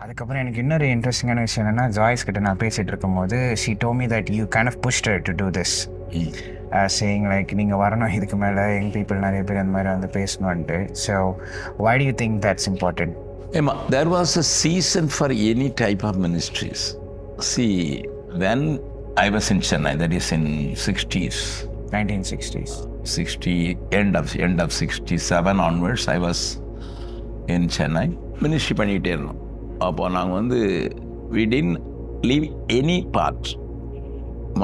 அதுக்கப்புறம் எனக்கு இன்னொரு இன்ட்ரெஸ்டிங்கான விஷயம் என்னென்னா, ஜாய்ஸ் கிட்ட நான் பேசிகிட்டு இருக்கும்போது she told me that you kind of pushed her to do this, saying like நீங்கள் வரணும், இதுக்கு மேலே யங் பீப்புள் நிறைய பேர் அந்த மாதிரி வந்து பேசணுன்ட்டு. So why do you think that's important? There was a season for any type of ministries. See, when I was in Chennai, that is in 60s. 1960s. 60, end of 67 onwards, I was in Chennai. Ministry பண்ணிகிட்டே இருந்தோம். அப்போ நாங்கள் வந்து we didn't leave any part.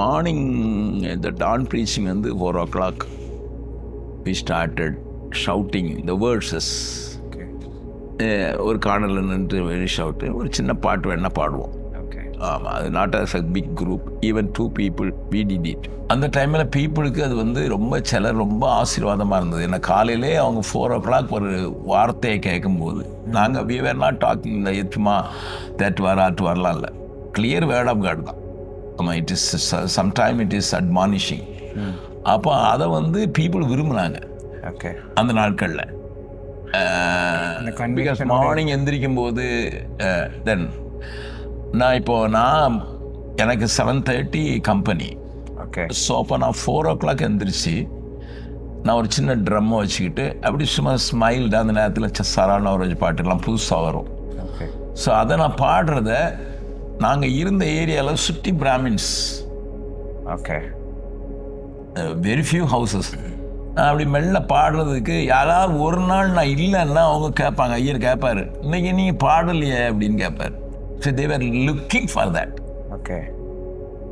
Morning, the dawn preaching வந்து 4 o'clock, we started shouting the verses. ஒரு கார்னரில் நின்று வெளி ஷவுட்டு, ஒரு சின்ன பாட்டு வேணா பாடுவோம். ஆமாம், அது not as a big group, even 2 people we did it. அந்த டைமில் பீப்புளுக்கு அது வந்து சிலர் ரொம்ப ஆசீர்வாதமாக இருந்தது. ஏன்னா காலையிலே அவங்க 4 o'clock ஒரு வார்த்தையை கேட்கும்போது நாங்கள் we were not talking இந்த சும்மா that வரலாம் இல்லை, கிளியர் வேர்ட் ஆஃப் காட் தான். ஆமாம், it is sometime it is admonishing. அப்போ அதை வந்து பீப்புள் விரும்பினாங்க அந்த நாட்களில். பிகாஸ் மார்னிங் எந்திரிக்கும் போது தென் நான் எனக்கு 7:30 கம்பெனி. ஸோ அப்போ நான் 4 o'clock எந்திரிச்சு நான் ஒரு சின்ன ட்ரம்மை வச்சுக்கிட்டு அப்படி சும்மா ஸ்மைல்டு. அந்த நேரத்தில் சரான ஒரு பாட்டுலாம் புதுசாக வரும். ஸோ அதை நான் பாடுறத நாங்கள் இருந்த ஏரியாவில் சுற்றி பிராமின்ஸ், வெரி ஃபியூ ஹவுசஸ். நான் அப்படி மெல்ல பாடுறதுக்கு யாராவது ஒரு நாள் நான் இல்லைன்னா அவங்க கேட்பாங்க, ஐயர் கேட்பாரு, இன்னைக்கு நீங்கள் பாடலையே அப்படின்னு கேட்பார். So they were looking for that.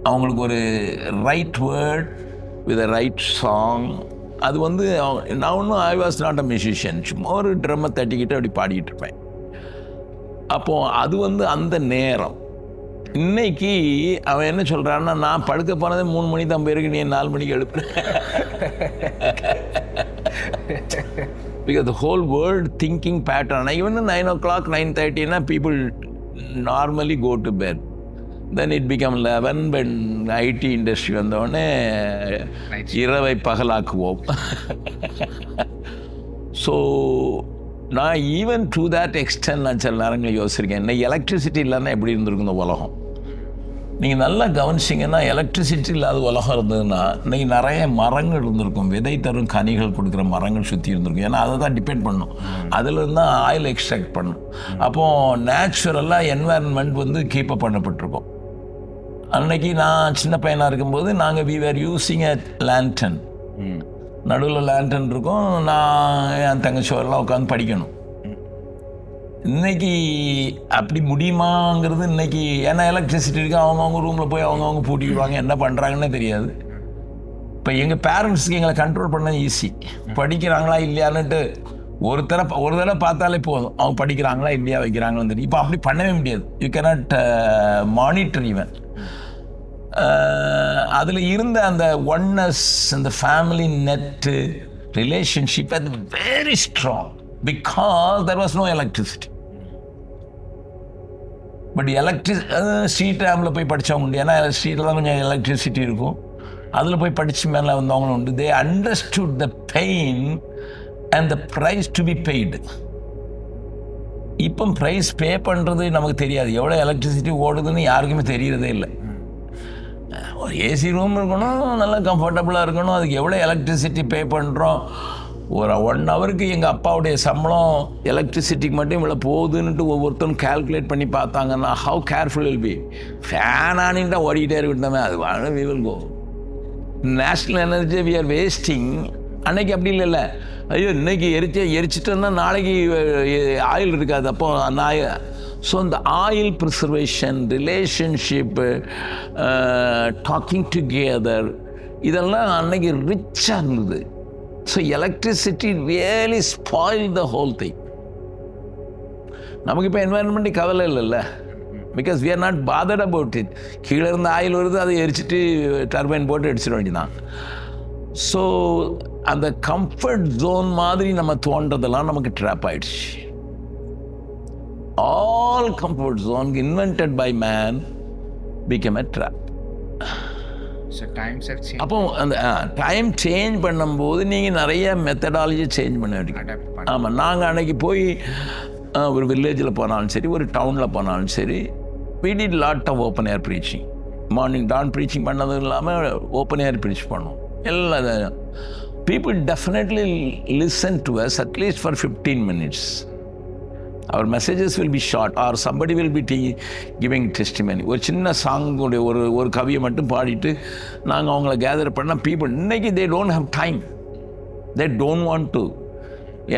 அவங்களுக்கு ஒரு right word with a right song. அது வந்து நான் ஒன்றும் I was not a musician, சும்மா ஒரு ட்ரம்மை தட்டிக்கிட்டு அப்படி பாடிக்கிட்டு இருப்பேன். அப்போது அது வந்து அந்த நேரம். இன்னைக்கு அவன் என்ன சொல்கிறான்னா, நான் படுக்க போனதே 3 மணி தான் போயிருக்கு, நீ 4 மணிக்கு எழுப்புறேன். Because the whole world thinking pattern, even 9 o'clock, 9:30, people normally go to bed. Then it become 11 when IT industry வந்தோடனே இரவை பகலாக்குவோம். ஸோ நான் ஈவன் டு தேட் எக்ஸ்டென்ட் நான் சில நேரங்களில் யோசிச்சிருக்கேன், இன்னைக்கு எலக்ட்ரிசிட்டி இல்லைன்னா எப்படி இருந்திருக்கும் இந்த உலகம். நீங்கள் நல்லா கவனிச்சிங்கன்னா, எலக்ட்ரிசிட்டி இல்லாத உலகம் இருந்ததுன்னா இன்றைக்கி நிறைய மரங்கள் இருந்திருக்கும், விதை தரும் கனிகள் கொடுக்குற மரங்கள் சுற்றி இருந்திருக்கும். ஏன்னா அதை தான் டிபெண்ட் பண்ணும், அதில் தான் ஆயில் எக்ஸ்ட்ராக்ட் பண்ணும். அப்போது நேச்சுரலாக என்வாயன்மெண்ட் வந்து கீப்பப் பண்ணப்பட்டிருக்கோம். அன்னைக்கு நான் சின்ன பையனாக இருக்கும்போது நாங்கள் we were using a lantern, நடுவில் லேண்டன் இருக்கும், நான் என் தங்கச்சியோரெலாம் உட்காந்து படிக்கணும். இன்றைக்கி அப்படி முடியுமாங்கிறது இன்றைக்கி, ஏன்னா எலக்ட்ரிசிட்டி இருக்குது, அவங்கவுங்க ரூமில் போய் அவங்கவுங்க பூட்டிக்கிடுவாங்க, என்ன பண்ணுறாங்கன்னே தெரியாது. இப்போ எங்கள் பேரண்ட்ஸுக்கு எங்களை கண்ட்ரோல் பண்ண ஈஸி. படிக்கிறாங்களா இல்லையான்னுட்டு ஒரு தடவை பார்த்தாலே போதும், அவங்க படிக்கிறாங்களா இல்லையா வைக்கிறாங்களான்னு தெரியும். இப்போ அப்படி பண்ணவே முடியாது. You cannot monitor even. அதில் இருந்த அந்த ஒன்னஸ், அந்த ஃபேமிலி நெட்டு ரிலேஷன்ஷிப் அது very strong because there was no electricity. But street ரேமில் போய் படித்தவங்க உண்டு, ஏன்னா ஸ்ட்ரீட்டில் தான் கொஞ்சம் எலக்ட்ரிசிட்டி இருக்கும், அதில் போய் படித்து மேலே வந்தவங்களும் உண்டு. They understood the pain and the price to be paid. இப்போ ப்ரைஸ் பே பண்ணுறது நமக்கு தெரியாது, எவ்வளோ எலக்ட்ரிசிட்டி ஓடுதுன்னு யாருக்குமே தெரியறதே இல்லை. ஒரு ஏசி ரூம் இருக்கணும், நல்லா கம்ஃபர்டபுளாக இருக்கணும், அதுக்கு எவ்வளோ எலக்ட்ரிசிட்டி பே பண்ணுறோம். ஒரு 1 ஹவருக்கு எங்கள் அப்பாவுடைய சம்பளம் எலக்ட்ரிசிட்டிக்கு மட்டும் இவ்வளோ போகுதுன்னுட்டு ஒவ்வொருத்தரும் கால்குலேட் பண்ணி பார்த்தாங்கன்னா how careful will be. Fan ஆனின்ட்டா ஓடிக்கிட்டே இருக்கட்டமே, அது வாங்க we will go. National energy we are wasting. அன்னைக்கு அப்படி இல்லைல்ல, ஐயோ இன்னைக்கு எரிச்சிட்டு இருந்தால் நாளைக்கு ஆயில் இருக்காது. அப்போ நான் ஸோ இந்த oil preservation, relationship, talking together, இதெல்லாம் அன்னைக்கு ரிச்சாக இருந்தது. So electricity really spoil the whole thing. நமக்கு இப்போ என்வாயன்மெண்ட்டு கவலை இல்லைல்ல, because we are not bothered about it. கீழே இருந்து ஆயில் வருது, அதை எரிச்சிட்டு டர்பைன் போட்டு அடிச்சிட வேண்டியதான். ஸோ அந்த கம்ஃபர்ட் ஜோன் மாதிரி நம்ம தோன்றதெல்லாம் நமக்கு ட்ராப் ஆயிடுச்சு. All comfort zone invented by man became a trap. So times have changed. அப்போ அந்த டைம் சேஞ்ச் பண்ணும்போது நீங்கள் நிறைய மெத்தடாலஜி சேஞ்ச் பண்ண வேண்டிய. ஆமாம், நாங்கள் அன்னைக்கு போய் ஒரு வில்லேஜில் போனாலும் சரி, ஒரு டவுனில் போனாலும் சரி, we did lot of open air preaching. Morning dawn preaching பண்ணதும் இல்லாமல் ஓப்பன் ஏர் ப்ரீச் பண்ணோம். எல்லாம் people definitely listen to us at least for 15 minutes. Our messages will be short or somebody will be giving testimony. ஒரு சின்ன சாங்குடைய ஒரு கவியை மட்டும் பாடிட்டு நாங்கள் அவங்கள கேதர் பண்ணால் பீப்புள் இன்னைக்கு they don't have time, they don't want to.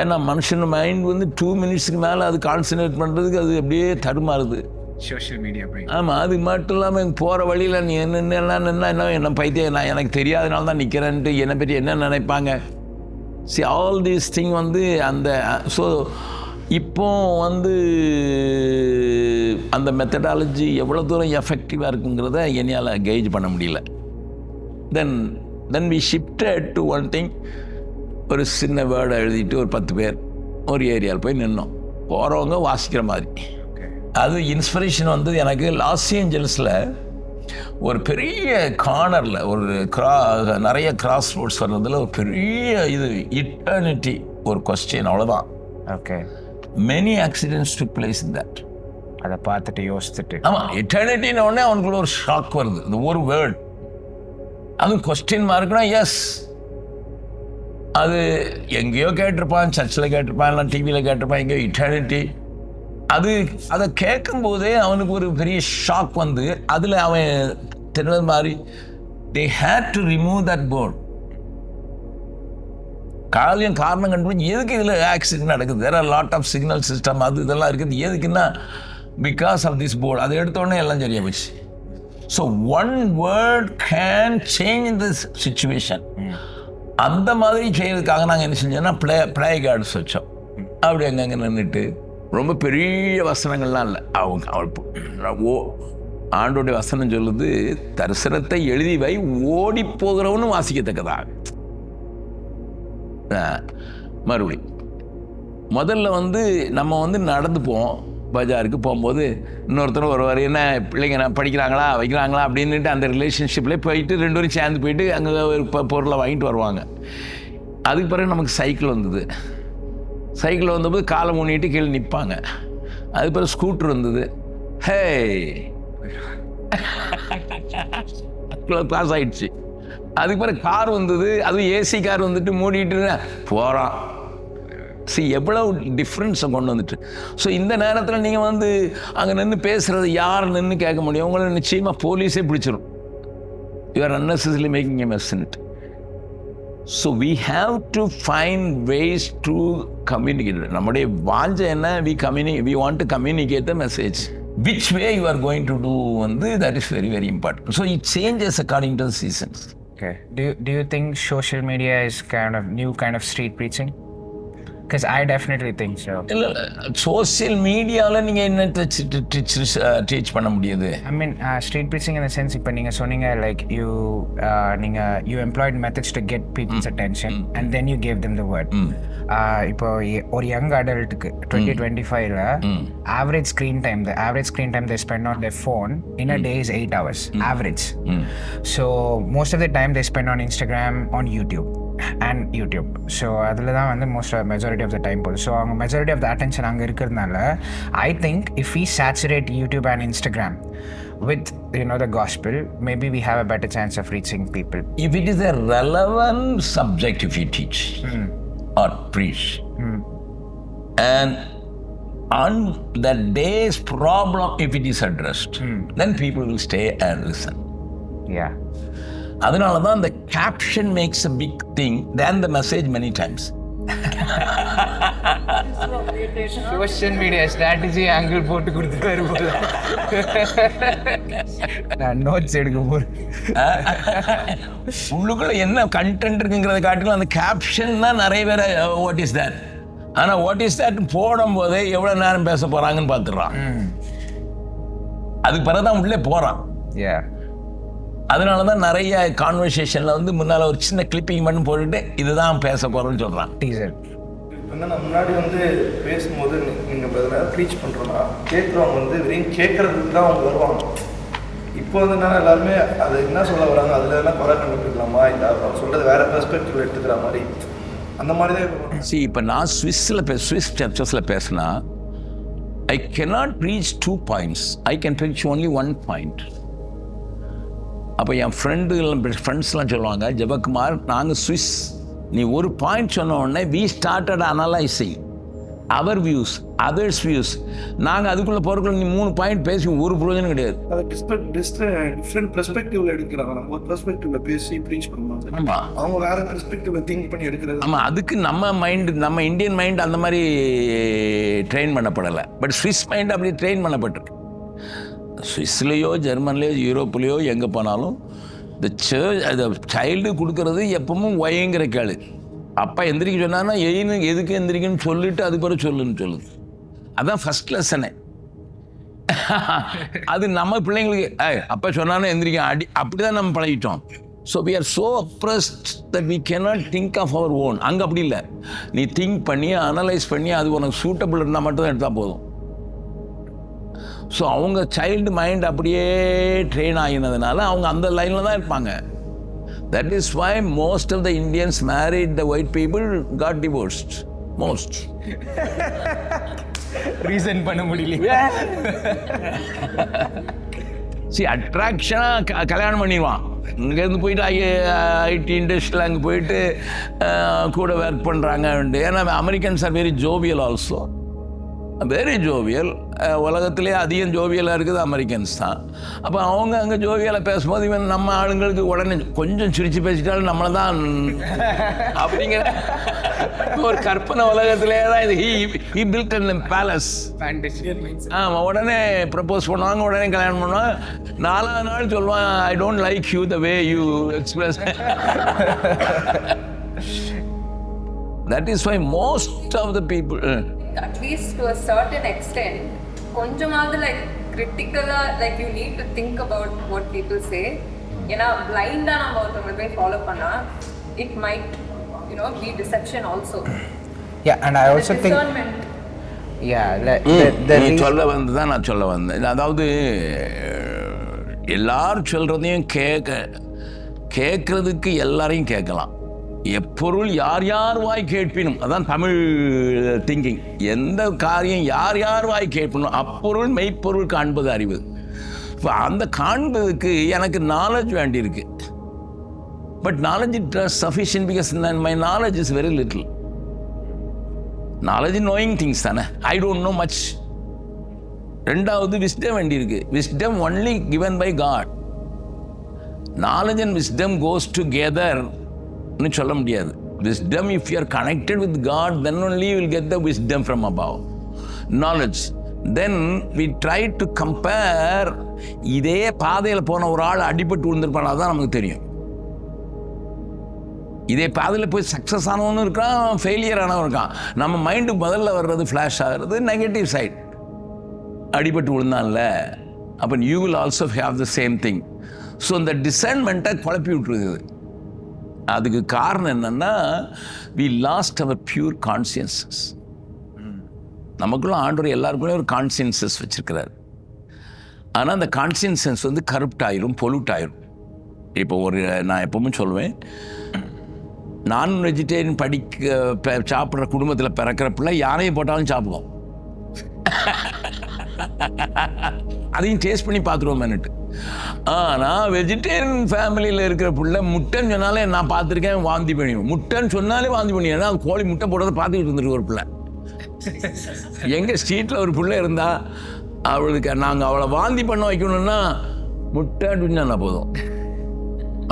ஏன்னா மனுஷன் மைண்ட் வந்து 2 மினிட்ஸுக்கு மேலே அது கான்சன்ட்ரேட் பண்ணுறதுக்கு அது அப்படியே தடுமாறுது. Social media. ஆமாம், அது மட்டும் இல்லாமல் போகிற வழியில் நீ என்ன பைத்தியம், நான் எனக்கு தெரியாதனால தான் நிற்கிறேன்ட்டு என்னை பற்றி என்ன நினைப்பாங்க. ஆல் தீஸ் திங் வந்து அந்த ஸோ இப்போ வந்து அந்த மெத்தடாலஜி எவ்வளோ தூரம் எஃபெக்டிவாக இருக்குங்கிறத என்னால் கெய்ஜ் பண்ண முடியல. Then we shifted to one thing. ஒரு சின்ன வேர்டை எழுதிட்டு ஒரு 10 பேர் ஒரு ஏரியாவில் போய் நின்னோம், போகிறவங்க வாசிக்கிற மாதிரி. அது இன்ஸ்பிரேஷன் வந்து எனக்கு லாஸ் ஏஞ்சல்ஸில் ஒரு பெரிய கார்னரில் ஒரு நிறைய கிராஸ் ரோட்ஸ் வர்றதில் ஒரு பெரிய இது இட்டர்னிட்டி ஒரு கொஸ்டின், அவ்வளோதான். Okay. Many accidents took place in that. அதை பார்த்துட்டு யோசிச்சுட்டு ஆமாம், இட்டர்னிட்டின்னு உடனே அவனுக்குள்ள ஒரு ஷாக் வருது. இந்த ஒரு வேர்ட் அதுவும் கொஸ்டின் மார்க்னா எஸ், அது எங்கேயோ கேட்டிருப்பான், சர்ச்சில் கேட்டிருப்பான், இல்லை டிவியில் கேட்டிருப்பான், எங்கேயோ இட்டர்னிட்டி. அதை கேட்கும்போதே அவனுக்கு ஒரு பெரிய ஷாக் வந்து அதில் அவன் தெரிஞ்சது மாதிரி they had to remove that board. காரணம் கண்டுபிடிச்சி எதுக்கு இதில் ஆக்சிடென்ட் நடக்குது, there are lot of signal system அது இதெல்லாம் இருக்குது, எதுக்குன்னா பிகாஸ் ஆஃப் திஸ் போர்டு. அதை எடுத்தோடனே எல்லாம் சரியா போச்சு. So one word can change this situation. அந்த மாதிரி செய்யறதுக்காக நாங்கள் என்ன செஞ்சோம்னா ப்ளே கார்ட்ஸ் வச்சோம். அப்படி அங்கங்கே நின்றுட்டு ரொம்ப பெரிய வசனங்கள்லாம் இல்லை, ஆண்டோடைய வசனம் சொல்லுது, தரிசனத்தை எழுதி வை, ஓடி போகிறவனு வாசிக்கத்தக்கதாக. மறுபடி முதல்ல வந்து நம்ம வந்து நடந்து போவோம், பஜாருக்கு போகும்போது இன்னொருத்தர் ஒருவர் என்ன பிள்ளைங்க படிக்கிறாங்களா வைக்கிறாங்களா அப்படின்ட்டு அந்த ரிலேஷன்ஷிப்லேயே போயிட்டு 2 பேரும் சேர்ந்து போயிட்டு அங்கே ஒரு பொருளை வாங்கிட்டு வருவாங்க. அதுக்கு பிறகு நமக்கு சைக்கிள் வந்தது. சைக்கிள் வந்தபோது காலை மூணிட்டு கீழே நிற்பாங்க. அது பிறகு ஸ்கூட்டர் வந்தது. ஹே கிளாஸ் ஆயிடுச்சு. அதுக்கு பிறகு கார் வந்தது. அதுவும் ஏசி கார் வந்துட்டு மூடிட்டு போகிறான். எவ்வளோ டிஃப்ரென்ஸை கொண்டு வந்துட்டு. ஸோ இந்த நேரத்தில் நீங்கள் வந்து அங்கே நின்று பேசுகிறது யார் நின்று கேட்க முடியும்? உங்களை நிச்சயமாக போலீஸே பிடிச்சிடும். You are unnecessarily making a mess in it. So we have to find ways to communicate. நம்முடைய வாஞ்சை என்ன? we want to communicate the message. Which way you are going to do வந்து that is very very important. So it changes according to the seasons. Okay. Do you think social media is new kind of street preaching? Because I definitely think so. இல்லை, social மீடியாவில் நீங்கள் என்ன teach பண்ண முடியுது? I mean, street preaching in the sense, இப்போ நீங்கள் சொன்னீங்க like you employed methods to get people's attention and then you gave them the word. இப்போ ஒரு young அடல்ட்டுக்கு 2025ல average screen time they spend on their phone in a day is 8 hours average. So most of the time they spend on Instagram, on YouTube. So அதில் தான் வந்து majority of the time போகுது. So அவங்க majority of the attention அங்கே இருக்கிறதுனால I think if we saturate YouTube and Instagram with the gospel, maybe we have a better chance of reaching people. If it is a relevant subject, if you teach or preach, and on that day's problem, if it is addressed, then people will stay and listen. Yeah. அதனால தான் the caption makes a big thing than the message many times. Social media strategy angle போட்டு கொடுத்துட்டாரு போல. நான் notes எடுக்க போறேன். உள்ளுக்குள்ள என்ன கண்டென்ட் இருக்குங்கிறத காட்டிலும் அந்த கேப்ஷன் தான் நிறைய பேர் வாட் இஸ் தட். ஆனால் வாட் இஸ் தட் போடும்போதே எவ்வளோ நேரம் பேச போகிறாங்கன்னு பார்த்துடுறான். அதுக்கு பிறகு தான் உள்ளே போகிறான். அதனால தான் நிறைய கான்வர்சேஷனில் வந்து முன்னால் ஒரு சின்ன கிளிப்பிங் பண்ணி போட்டுட்டு இதுதான் பேச போகிறோன்னு சொல்கிறான். டீசர் வந்து நான் முன்னாடி வந்து பேசும்போது நீங்கள் பதிலாக ப்ரீச் பண்ணுறோன்னா கேட்குறவங்க வந்து வெறும் கேட்குறதுக்கு தான் அவங்க வருவாங்க. இப்போ வந்து நான் எல்லாருமே அது என்ன சொல்ல வராங்க, அதில் எல்லாம் குறை கண்டுபிடிக்கலாமா, இல்லை அவங்க சொல்கிறது வேறு பெர்ஸ்பெக்டிவ் எடுத்துக்கிற மாதிரி அந்த மாதிரி தான். இப்போ நான் ஸ்விஸ் சர்ச்சஸில் பேசினா I cannot reach 2 points. I can reach only 1 point. அப்போ என் ஃப்ரெண்ட்ஸ்லாம் சொல்லுவாங்க, ஜெபக்குமார் நாங்கள் சுவிஸ், நீ ஒரு பாயிண்ட் சொன்ன உடனே we started analysing our views, others views. நாங்கள் அதுக்குள்ளே போகிறக்குள்ள நீ 3 பாயிண்ட் பேசி ஒரு பிரயோஜனம் கிடையாது. அதை டிஃப்ரெண்ட் பெர்ஸ்பெக்டிவ்ல எடுக்கிறாங்க. நம்ம ஒரு பெர்ஸ்பெக்டிவ்ல பேசி ப்ரீச் பண்ணுவாங்க. ஆமாம், அவங்க வேற பெர்ஸ்பெக்டிவ்ல திங்க் பண்ணி எடுக்கிறது. ஆமாம், அதுக்கு நம்ம இந்தியன் மைண்ட் அந்த மாதிரி ட்ரெயின் பண்ணப்படலை. பட் ஸ்விஸ் மைண்ட் அப்படி ட்ரெயின் பண்ணப்பட்டிருக்கு. ஸ்விஸ்லேயோ ஜெர்மன்லேயோ யூரோப்லேயோ எங்கே போனாலும் இந்த சைல்டு கொடுக்கறது எப்பவும் ஒயங்கிற கேளு. அப்பா எந்திரிக்க சொன்னான்னா எதுக்கு எந்திரிக்கன்னு சொல்லிட்டு அதுக்கு பிறகு சொல்லுன்னு சொல்லுது. அதான் ஃபர்ஸ்ட் லெசனே. அது நம்ம பிள்ளைங்களுக்கு அப்பா சொன்னாலும் எந்திரிக்க அப்படி தான் நம்ம பழகிட்டோம். So we are so oppressed that we cannot think of our own. அங்கே அப்படி இல்லை, நீ திங்க் பண்ணி அனலைஸ் பண்ணி அது உனக்கு சூட்டபிள் இருந்தால் மட்டும் தான் எடுத்தால் போதும். ஸோ அவங்க சைல்டு மைண்ட் அப்படியே ட்ரெயின் ஆகினதுனால அவங்க அந்த லைனில் தான் இருப்பாங்க. That is why most of the Indians married the white people got divorced. Most. Reason பண்ண முடியல. See, அட்ராக்ஷனாக கல்யாணம் பண்ணிடுவான். இங்கேருந்து போயிட்டு ஐடி இண்டஸ்ட்ரியில் அங்கே போயிட்டு கூட ஒர்க் பண்ணுறாங்க. ஏன்னா Americans are very jovial also, very jovial. உலகத்திலே அதிகம் ஜோவியலாக இருக்குது அமெரிக்கன்ஸ் தான். அப்போ அவங்க அங்கே ஜோவியலாக பேசும்போது இவன் நம்ம ஆளுங்களுக்கு உடனே கொஞ்சம் சிரித்து பேசிட்டாலும் நம்மளை தான் அப்படிங்கிற ஒரு கற்பனை உலகத்திலே தான் இது. He built in palace. ஆமாம், உடனே ப்ரப்போஸ் பண்ணுவாங்க, உடனே கல்யாணம் பண்ணுவாங்க. 4ஆவது நாள் சொல்லுவான், I don't like you the way you express. That is why most of the people at least to a certain extent konjamaadu like critically like you need to think about what people say. ஏன்னா blind ஆ நம்ம ஒருத்தவங்களை போய் follow பண்ணா it might be deception also. Yeah, and I also think நீ சொல்ல வந்து தான் நான் சொல்ல வந்தேன். அதாவது எல்லாரும் சொல்கிறதையும் கேட்கறதுக்கு எல்லாரையும் கேட்கலாம். எப்பொருள் யார் யார் வாய் கேட்பினும், அதான் தமிழ் திங்கிங். எந்த காரியம் யார் யார் வாய் கேட்பினும் அப்பொருள் மெய்ப்பொருள் காண்பது அறிவு. இப்போ அந்த காண்பதுக்கு எனக்கு நாலேஜ் வேண்டியிருக்கு. But knowledge it sufficient because my knowledge is very little. Knowledge knowing things தானே, ஐ டோன்ட் நோ மச். ரெண்டாவது விஸ்டம் வேண்டியிருக்கு. Wisdom only given by God. Knowledge and wisdom goes together சொல்ல முடியாது. wisdom, if you are connected with God, then only you will get the wisdom from above. Knowledge. Then we try to compare. இதே பாதையில் போன ஒரு ஆள் அடிபட்டு விழுந்திருப்பானா தான் நமக்கு தெரியும். இதே பாதையில் போய் சக்ஸஸ் ஆனவனும் இருக்கான், ஃபெயிலியர் ஆனவன் இருக்கான். நம்ம மைண்டு முதல்ல வர்றது ஃப்ளாஷ் ஆகிறது நெகட்டிவ் சைட். அடிபட்டு விழுந்தான்ல, அப்போ you will also have the same thing. So இந்த டிசைன்மெண்ட்டை குழப்பி விட்டுருக்குது. அதுக்கு காரணம் என்னன்னா, we lost our pure consciences. நமக்குள்ள ஆண்டவர் எல்லாருக்குள்ளே ஒரு கான்சியன்சஸ் வச்சிருக்கிறார். ஆனால் அந்த கான்சியன்சஸ் வந்து கரப்ட் ஆயிரும், பொல்யூட் ஆயிரும். இப்போ நான் எப்பவுமே சொல்லுவேன், நான் வெஜிடேரியன் சாப்பிட்ற குடும்பத்தில் பிறக்கிற பிள்ளை யானையை போட்டாலும் சாப்பிடுவோம். அதையும் டேஸ்ட் பண்ணி பார்த்துருவோமேன்னுட்டு. ஆனால் வெஜிடேரியன் ஃபேமிலியில் இருக்கிற பிள்ளை முட்டைன்னு சொன்னாலே நான் பார்த்துருக்கேன், வாந்தி பண்ணிடுவோம். முட்டைன்னு சொன்னாலே வாந்தி பண்ணிடுவேன். அது கோழி முட்டை போடுறத பார்த்துக்கிட்டு இருந்துருக்கு ஒரு பிள்ளை. எங்கள் ஸ்ட்ரீட்டில் ஒரு பிள்ளை இருந்தால் அவளுக்கு நாங்கள் அவளை வாந்தி பண்ண வைக்கணும்னா முட்டை அப்படின்னு சொன்னால் போதும்.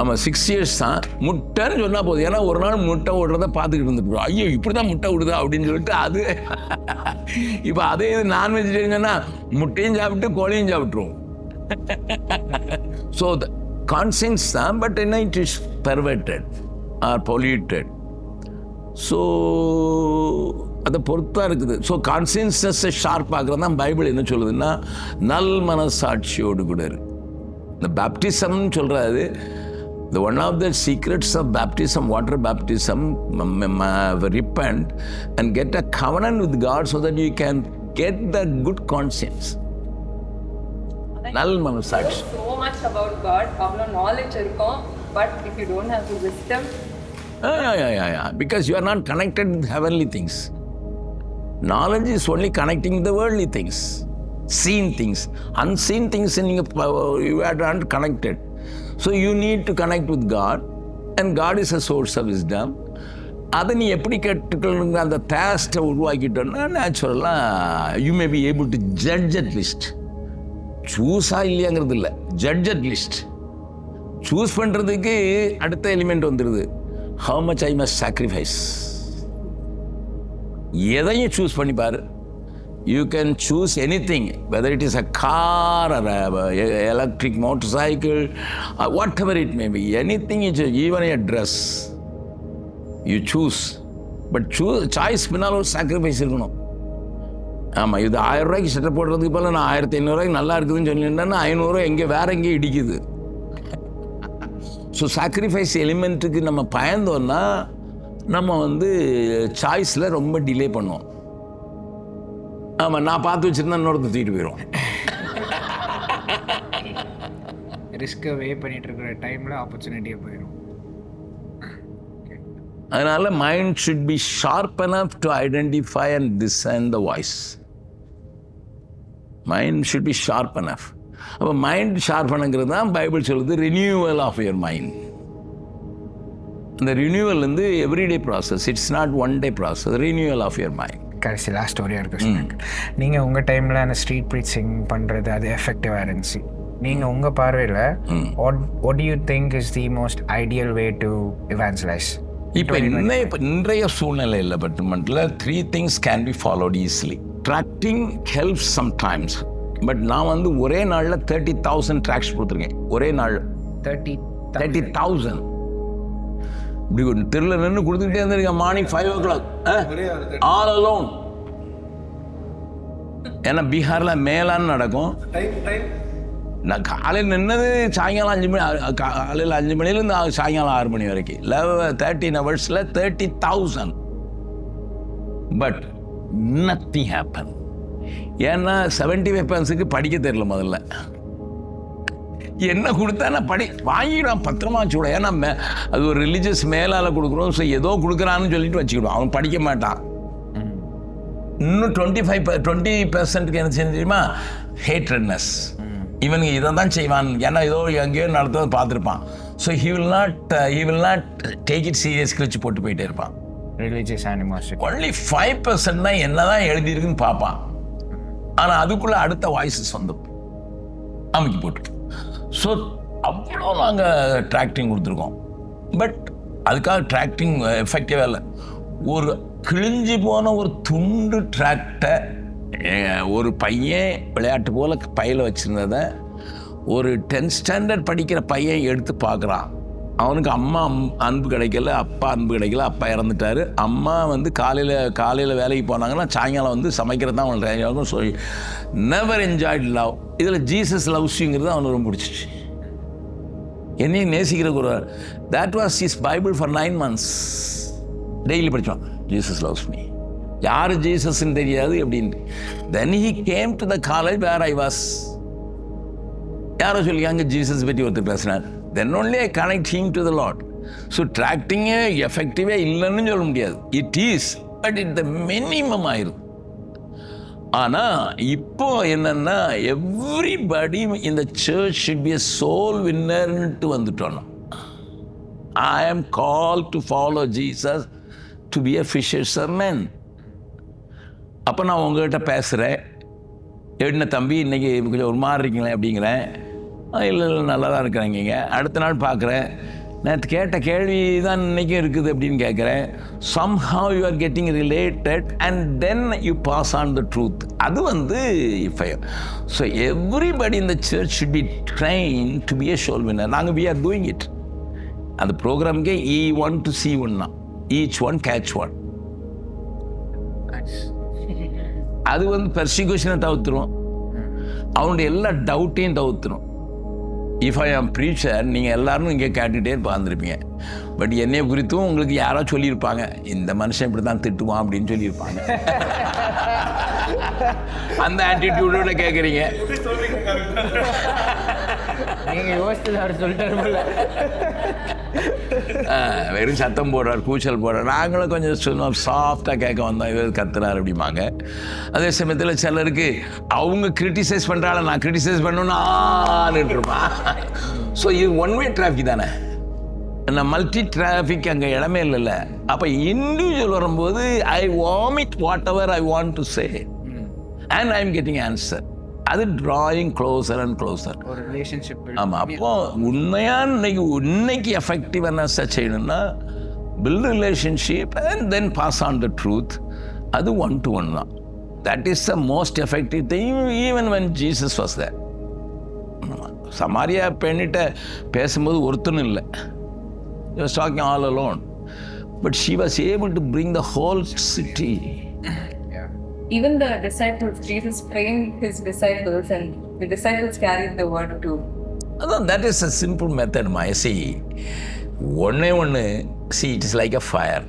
ஆமாம், 6 years தான். முட்டைன்னு சொன்னால் போதும். ஏன்னா ஒரு நாள் முட்டை விடுறத பார்த்துக்கிட்டு இருந்துருக்கோம். ஐயோ இப்படி தான் முட்டை விடுதா அப்படின்னு சொல்லிட்டு அது இப்போ அதே இது நான் வெஜிடேரியன்னா முட்டையும் சாப்பிட்டு கோழியும் சாப்பிட்ருவோம். ஸோ த கான்சியன்ஸ் தான், பட் என்ன it is perverted or polluted. So அதை பொறுத்தான் இருக்குது. ஸோ கான்சியன்ஸை ஷார்ப்பாகிறது தான் பைபிள் என்ன சொல்லுதுன்னா, நல் மனசாட்சியோடு கூட இருக்கு. இந்த பேப்டிசம்னு சொல்கிறாரு. The one of the secrets of baptism, water baptism, repent and get a covenant with God so that you can get the good conscience. Nal manasakshi. So much about God, avlo knowledge irukum, but if you don't have the wisdom, Yeah. Because you are not connected with heavenly things. Knowledge is only connecting the worldly things, seen things. Unseen things you are not connected. So you need to connect with God, and God is a source of wisdom. அதை நீ எப்படி கேட்டுக்கணுங்க அந்த டேஸ்ட்டை உருவாக்கிட்டோன்னா நேச்சுரலாக you may be able to judge at least. சூஸா இல்லையாங்கிறது இல்லை, ஜட்ஜ் அட் லிஸ்ட். சூஸ் பண்ணுறதுக்கு அடுத்த எலிமெண்ட் வந்துடுது, how much I must sacrifice. எதையும் சூஸ் பண்ணி பாரு. You can choose anything, whether it is a car or a electric motorcycle, or whatever it may be, anything, even a dress. You choose. But choice பின்னால் ஒரு sacrifice இருக்கணும். ஆமாம், இது 1000 ரூபாய்க்கு சட்டை போடுறதுக்கு போல நான் 1500 ரூபாய்க்கு நல்லா இருக்குதுன்னு சொல்லிட்டேன்னா 500 எங்கே வேற எங்கேயும் இடிக்குது. ஸோ சாக்ரிஃபைஸ் எலிமெண்ட்டுக்கு நம்ம பயந்தோன்னா நம்ம சாய்ஸில் ரொம்ப டிலே பண்ணுவோம். ஆமாம், நான் பார்த்து வச்சுருந்தா இன்னொருத்த தூக்கிட்டு போயிடும். ரிஸ்க்கை வே பண்ணிட்டு இருக்கிற டைமில் ஆப்பர்ச்சுனிட்டியே போயிடும். அதனால் mind should be sharp enough to identify and design the voice. Mind should be sharp enough. அப்போ மைண்ட் ஷார்ப் பண்ணுங்கிறது தான் பைபிள் சொல்லுது ரினியூவல் ஆஃப் யுவர் மைண்ட். அந்த renewal everyday process, it's not one day process. Renewal of your mind. கடைசி last ஸ்டோரியாக இருக்குது. நீங்கள் உங்கள் டைமில் அந்த ஸ்ட்ரீட் ப்ரீச்சிங் பண்ணுறது அது எஃபெக்டிவாக இருந்துச்சு. நீங்கள் உங்கள் பார்வையில் what do you think is the most ideal way to evangelize? இப்போ இன்றைய சூழ்நிலையில் மட்டுமல்ல 3 things can be followed easily. Tracting helps sometimes, but நான் ஒரே நாளில் 30,000 ட்ராக்ஸ் கொடுத்துருக்கேன். ஒரே நாள் 30,000 இப்படி ஒரு தெருவில் நின்று கொடுத்துக்கிட்டே இருந்திருக்கேன். Morning 5 o'clock all alone. ஏன்னா பீகாரில் மேலான்னு நடக்கும். நான் காலையில் நின்னது சாயங்காலம் 5 மணி, காலையில் 5 மணிலேருந்து சாயங்காலம் 6 மணி வரைக்கும் 13 hours 30,000. But nothing happen. ஏன்னா 75% படிக்க தெரியல. முதல்ல என்ன கொடுத்தா நான் வாங்கிடுவான், பத்திரமா வச்சுக்கூட. ஏன்னா அது ஒரு ரிலீஜியஸ் மேலால் கொடுக்குறோம். ஸோ ஏதோ கொடுக்குறான்னு சொல்லிட்டு வச்சுக்கிடுவான். அவன் படிக்க மாட்டான். இன்னும் 20% என்ன தெரியுமா? ஹேட்ரட்னஸ். இவனுக்கு இதை தான் செய்வான், ஏன்னா ஏதோ எங்கேயோ நடத்துவது பார்த்துருப்பான். So he will not take it சீரியஸ்க்கு வச்சு போட்டு போயிட்டே இருப்பான். ரிலீஜியஸ் அனிமோசிட்டி. ஒன்லி 5% தான் என்ன தான் எழுதியிருக்குன்னு பார்ப்பான். ஆனால் அதுக்குள்ளே அடுத்த வாய்ஸஸ் அமைக்கி போட்டு. ஸோ அவ்வளோ நாங்கள் ட்ராக்டிங் கொடுத்துருக்கோம். பட் அதுக்காக ட்ராக்டிங் எஃபெக்டிவாக இல்லை. ஒரு கிழிஞ்சு போன ஒரு துண்டு ட்ராக்டை ஒரு பையன் விளையாட்டு போல் பையில் வச்சுருந்ததை ஒரு 10th standard படிக்கிற பையன் எடுத்து பார்க்குறான். அவனுக்கு அம்மா அன்பு கிடைக்கல, அப்பா அன்பு கிடைக்கல. அப்பா இறந்துட்டார். அம்மா காலையில் வேலைக்கு போனாங்கன்னா சாயங்காலம் சமைக்கிறது தான் அவனுக்கு. So never enjoyed love. இதில் ஜீசஸ் லவ்ஸுங்கிறது அவனுக்கு ரொம்ப பிடிச்சிச்சு. என்னையும் நேசிக்கிற ஒரு that was his Bible for 9 months. Daily படித்தான், ஜீசஸ் லவ்ஸ் மீ. யார் ஜீசஸ்ன்னு தெரியாது அப்படின்ட்டு. Then he came to the college where I was. யாரோ சொல்லியாங்க ஜீசஸ் பற்றி ஒருத்தர் பேசுனார். Then only I connect him to the lord. So ட்ராக்டிங்கே எஃபெக்டிவே இல்லைன்னு சொல்ல முடியாது. It is, but it the minimum ஆயிரும். ஆனால் இப்போ என்னன்னா எவ்ரிபடி இந்த church should be a soul winnerன்ட்டு வந்துட்டோம். I am called to follow Jesus to be a fisherman. அப்போ நான் உங்கள்கிட்ட பேசுகிறேன், என்ன தம்பி இன்றைக்கி கொஞ்சம் ஒரு மாதிரி இருக்கீங்களே அப்படிங்கிறேன். இல்லை நல்லா தான் இருக்கிறேங்க. அடுத்த நாள் பார்க்குறேன், நேற்று கேட்ட கேள்வி தான் இன்றைக்கும் இருக்குது அப்படின்னு கேட்குறேன். somehow you are getting related and then you pass on the truth. அது fire. So everybody in the church should be trained to be a soul winner. நாங்கள் we are doing it. அந்த ப்ரோக்ராமுக்கே E1 to C1 தான், each one catch one. அது பெர்சிக்யூஷனை தவிர்த்துரும், அவனுடைய எல்லா டவுட்டையும் தவிர்த்துரும். If I ஆம் preacher, நீங்கள் எல்லாரும் இங்கே கேட்டுகிட்டே பார்த்துருப்பீங்க. பட் என்னை குறித்தும் உங்களுக்கு யாரோ சொல்லியிருப்பாங்க, இந்த மனுஷன் இப்படி தான் திட்டுவான் அப்படின்னு சொல்லியிருப்பாங்க. அந்த ஆட்டிடியூடோட கேட்குறீங்க. நீங்கள் யோசிச்சு அவர் சொல்லிட்டாரு போல. வெறும் சத்தம் போடுறார், கூச்சல் போடுறார். நாங்களும் கொஞ்சம் சொன்னோம், சாஃப்டாக கேட்க வந்தோம், இவர் கத்துறாரு அப்படிம்பாங்க. அதே சமயத்தில் சிலருக்கு அவங்க கிரிட்டிசைஸ் பண்ணுறால நான் கிரிட்டிசைஸ் பண்ணணும்னு ஆன்னுட்டுருப்பான். ஸோ இது ஒன் வே டிராஃபிக் தானே, நான் மல்டி டிராஃபிக் அங்கே இடமே இல்லைல்ல. அப்போ இண்டிவிஜுவல் வரும்போது I vomit whatever I want to say and I am getting answer. அது drawing closer and closer. ஒரு ரிலேஷன்ஷிப். ஆமாம். அப்போ உண்மையாக இன்னைக்கு எஃபெக்டிவ்னஸாக செய்யணும்னா build relationship and then pass on the truth. அது 1-to-1 தான். That is the most effective thing even when Jesus was there. Samaria பெண்ணிட்ட பேசும்போது ஒருத்தனும் இல்லை, he was talking all alone, but she was able to bring the whole city. Even the disciples, Jesus trained his disciples and the disciples carried the word too. அதான் that is a simple method. See, ஒன்று see, it is like a fire.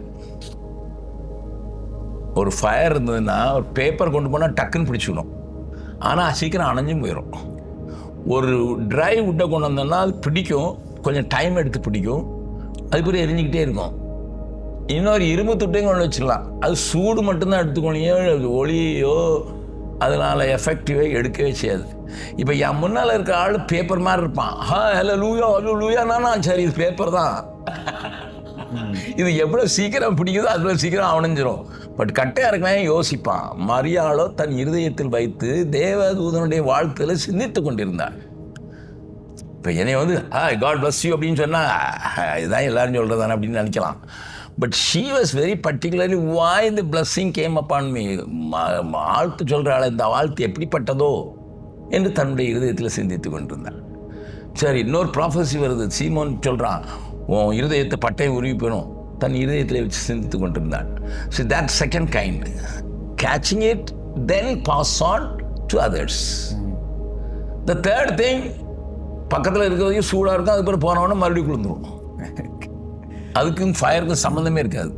ஒரு fire இருந்ததுன்னா ஒரு paper கொண்டு போனால் டக்குன்னு பிடிச்சிக்கணும், ஆனால் சீக்கிரம் அணைஞ்சும் போயிடும். ஒரு ட்ரை வுட்டை கொண்டு வந்தோம்னா அது பிடிக்கும், கொஞ்சம் டைம் எடுத்து பிடிக்கும், அதுக்குரிய எரிஞ்சிக்கிட்டே இருக்கும். இன்னொரு இரும்பு துட்டையும் கொண்டு வச்சுக்கலாம், அது சூடு மட்டும்தான் எடுத்துக்கொண்டே, ஒளியோ அதனால் எஃபெக்டிவே எடுக்கவே செய்யாது. இப்போ என் முன்னால் இருக்க ஆள் பேப்பர் மாதிரி இருப்பான். ஹலோ லூயா லூயானா சரி இது பேப்பர் தான். இது எவ்வளோ சீக்கிரம் பிடிக்குதோ அவ்வளோ சீக்கிரம் அவனைஞ்சிரும். பட் கட்டையாக இருக்கவே யோசிப்பான். மரியாளோ தன் இருதயத்தில் வைத்து தேவதூதனுடைய வாழ்க்கையில் சிந்தித்து கொண்டிருந்தார். இப்போ என்னை வந்து காட் பிளஸ் யூ அப்படின்னு சொன்னால் இதுதான் எல்லாரும் சொல்கிறதானே அப்படின்னு நினைக்கலாம். But she was very particularly why the blessing game upon me. வாழ்த்து சொல்கிறாள், இந்த வாழ்த்து எப்படிப்பட்டதோ என்று தன்னுடைய இருதயத்தில் சிந்தித்து கொண்டிருந்தாள். சரி, இன்னொரு ப்ராஃபஸி வருது. சீமோன் சொல்கிறான், உன் இருதயத்தை பட்டையை உருவி போயிடும், தன் இருதயத்தில் வச்சு சிந்தித்து கொண்டிருந்தாள். So that second kind, catching it then pass on to others. The third thing, பக்கத்தில் இருக்கிறதையும் சூடாக இருக்கும், அதுக்கு பிறகு போனவொடனே மறுபடியும் குளிர்ந்துடும். அதுக்கும் ஃபயருக்கும் சம்மந்தமே இருக்காது.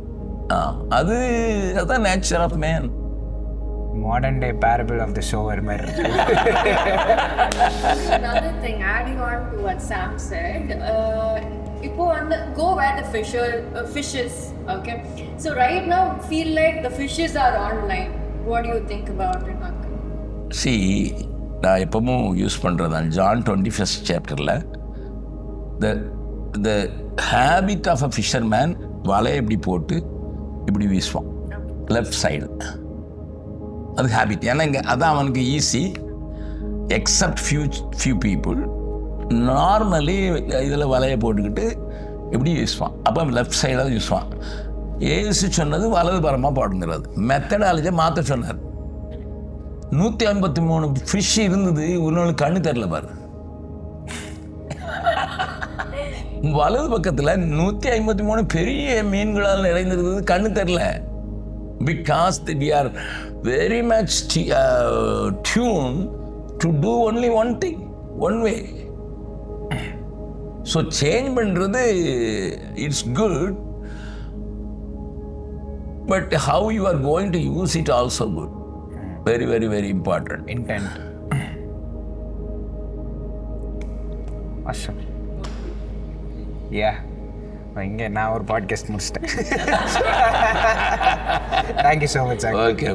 அதுதான் nature of man. Modern day parable of the sower மாதிரி. Another thing, adding on to what Sam said, இப்போ வந்து go where the fishes, okay? So right now feel like the fishes are online. What do you think about it, Uncle? See, நான் எப்பவும் use பண்ணுறதான் John 21st chapterல the habit of a fisherman, வலையை இப்படி போட்டு இப்படி வீசுவான் லெஃப்ட் சைடு. அது ஹேபிட். ஏன்னா இங்கே அதான் அவனுக்கு easy. Except few people normally இதில் வலையை போட்டுக்கிட்டு இப்படி வீசுவான். அப்போ லெஃப்ட் சைடில் வீசுவான். ஏசு சொன்னது வலது பரமாக போடுங்கிறது. மெத்தடாலஜியை மாற்ற சொன்னார். 153 ஃபிஷ் இருந்தது, இன்னொன்று கண்ணு தெரில பாரு. வலது பக்கத்தில் 153 பெரிய மீன்களால் நிறைந்திருந்தது, கண்ணு தெரில. Because we are very much tuned to do only one thing, one way. So change பண்ணுறது it's good, but how you are going to use it also good. Very, very, very important. Intent. Awesome. Yeah. இங்கே நான் ஒரு podcast முடிச்சிட்டேன். Thank you so much. Okay.